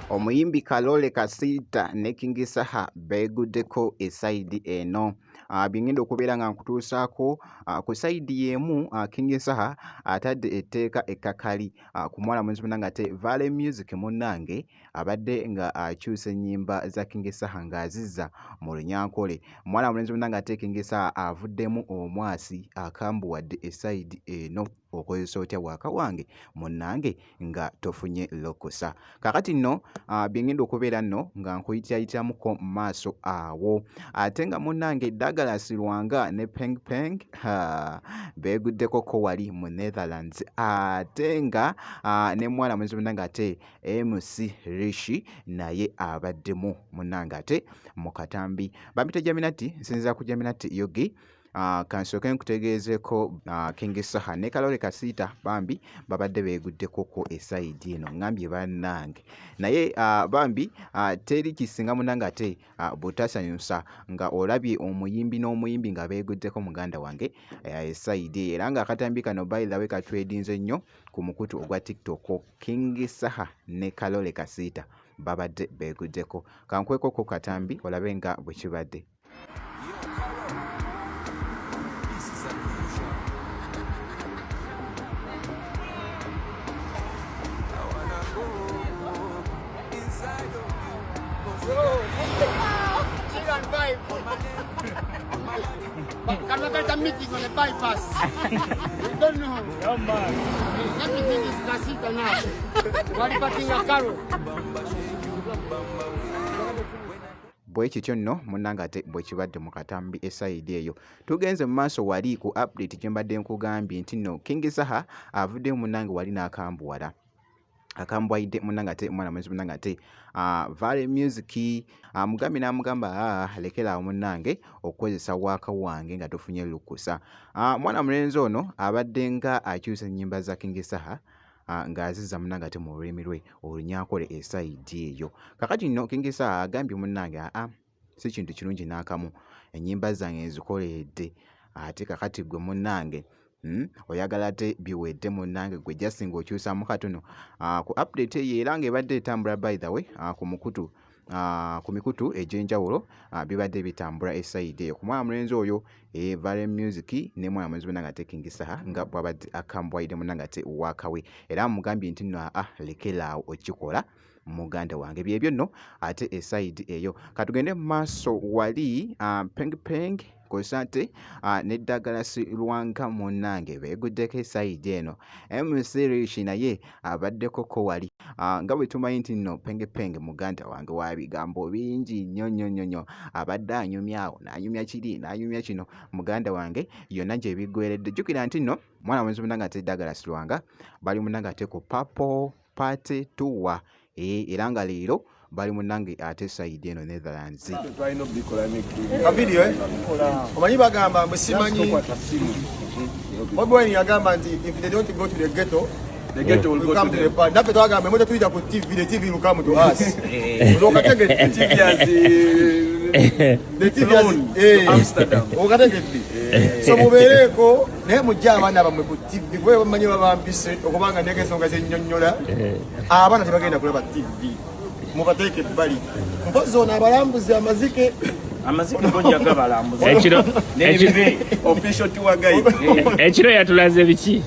Omuyimbi Kalole Kasita ne King Saha beeguddeko esayidi eno. Bingenda okubeera nga nkutuusaako ku sayidi y'emu King Saha atadde etteeka ekkakali ku muwala mwenzi munnange ate Vale Music munnange abadde nga akyusa ennyimba za King Saha ng'azizza mu Runyankole. Muwala mwenzi munnange ate King Saha avuddemu omwasi akambuwadde esayidi eno. Okozesa otya bwaka wange munnange nga tofunye lokosa. Kakati nno byengenda okubeera nno nga nkuyitayitamuko mu maaso awo. Ate nga munnange Douglas Lwanga ne Peng Peng beeguddeko ko wali mu Netherlands. Ate nga ne mwana mwenzi munnange ate MC Rishi naye abaddemu munnange ate mu katambi. Bampita Jaminati nsinza ku Jaminati Yogi. Kansooke nkutegeezeko King Saha ne Kalole Kasita bambi babadde beeguddeko ko esayidi eno ngambye bannange naye bambi teri kisinga munnange ate butasanyusa nga olabye omuyimbi n'omuyimbi nga beeguddeko muganda wange esayidi era nga akatambi kano by the way katwedinze nnyo ku mukutu ogwa TikTok. King Saha ne Kalole Kasita babadde beeguddeko. Kankweko ko katambi olabe nga bwe kibadde. Can we get a meeting on the bypass? We don't know. No, man. Everything is Kasita now. What about in your carol? Bwe kityo nno munnange ate bwe kibadde mu katambi esayidi eyo. Tugenze mu maaso wali ku update gye mbadde nkugambye nti nno King Saha avudde munnange wali n'akambuwala. Akambwayidde munnange ate mwana mwenzi munnange ate Vale Music amugambi n'amugamba lekera munnange okukozesa waaka wange nga tofunye lukusa. Mwana mulenzi ono abadde nga akyusa ennyimba za King Saha ng'azizza munnange ate mu lulimi lwe Olunyankole esayidi eyo. Kakati nno King Saha agambye munnange si kintu kirungi n'akamu ennyimba zange nzikoleredde ate kakati gwe munnange oyagala te biwedde munnange gwe jasinga okyusaamu katono. Ku update eyo era ng'ebadde etambula by the way ku mikutu egy'enjawulo bibadde bitambula esayidi eyo ku mwana mulenzi oyo Vale Music ne mwana mulenzi munnange ate King Saha nga bwabadde akambwayidde munnange ate waakawe era amugambye nti nno lekeraawo okikola muganda wange. Byebyo nno ate esayidi eyo. Katugende mu maaso wali Peng Peng Kosate ne Douglas Lwanga munnange beeguddeko esayidi eno. MC Rishi naye abaddeko ko wali nga bwe tumanyi nti nno Peng Peng muganda wange wa bigambo bingi nnyo abadde anyumyawo n'anyumya kiri n'anyumya kino muganda wange yonna gye biggweredde. Jjukira nti nno mwana mwenzi munnange ate Douglas Lwanga bali munnange ate ku Purple Party Tour era nga leero bali munnange ate sayidi eno Netherlands. Video omanyi bagamba mwe simanyi Bobi yagamba nti if they don't go to the ghetto will come to the party. Naffe twagamba mwe tuyita ku TV, the TV will come to us. Okatege TV as the TV as Amsterdam. Okatege so mubeereko naye mujja abaana bamwe ku TV bwe bamanyi babambise okubanga n'ensonga z'ennyonnyola abaana tebagenda kulaba TV. Mubateeke ebbali mpozi ono abalambuzi amazike bojja gabalambuzi official tour guide ekiro yatulaze biki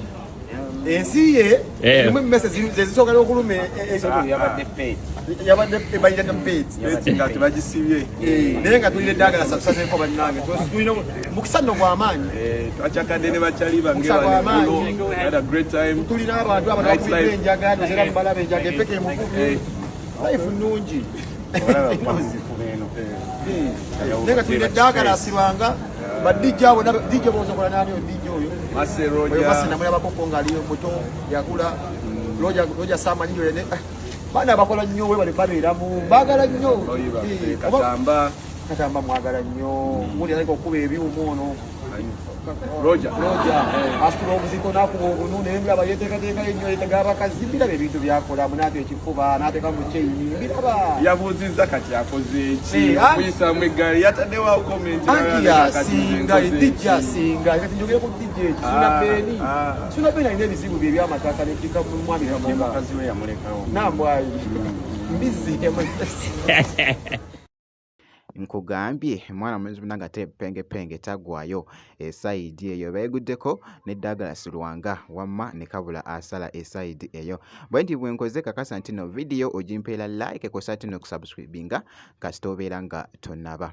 ensi ye erimu emmese zezisooka n'okuluma yabadde bayita peti nga tebagisibye naye nga tulina eddagala satusazeko bannange mukisa nno gw'amaanyi twacakadde ne bakyali bangewanegulo tulina abantu abatulina enjaga tozera mubalaba enjaga empeke emukubi life nnungi nenga tulina eddagala asibanga badijja abo dijja bozokola nani odijja oyo masenamula bakoko ngaaliyo muto yakula loja samanyiyo yene baana bakola nnyo we bali babeeramu baagala nnyo Katamba mwagala nnyo. Muli aliko okuba ebyuma ono. Roger. Asula obuzito nakuba obunune emulaba yeteekateeka ennyo yeetega abakazi biraba ebintu byakola munaata ekifuba n'ateeka mu kyeyini biraba. Yabuuzizza kati akoze ki? Eh, Okuyisaamu eggaali yataddewo comment. Anti yasinga edijja asinga kati njogere ku dijja eki Suna Beeni alina ebizibu bye ebyamataka nekika mu mwami Kamonga. Mukazi we yamulekawo. Nambwayi mbizi nkugambye mwana mulenzi munanga ate penge tagwayo esayidi eyo beeguddeko ne Douglas Lwanga wamma ne kabula asala esayidi eyo bwe nti bwenkoze kakasa nti no video ogimpeera like kosa ati no kusubscribinga kasita obeera nga tonnaba.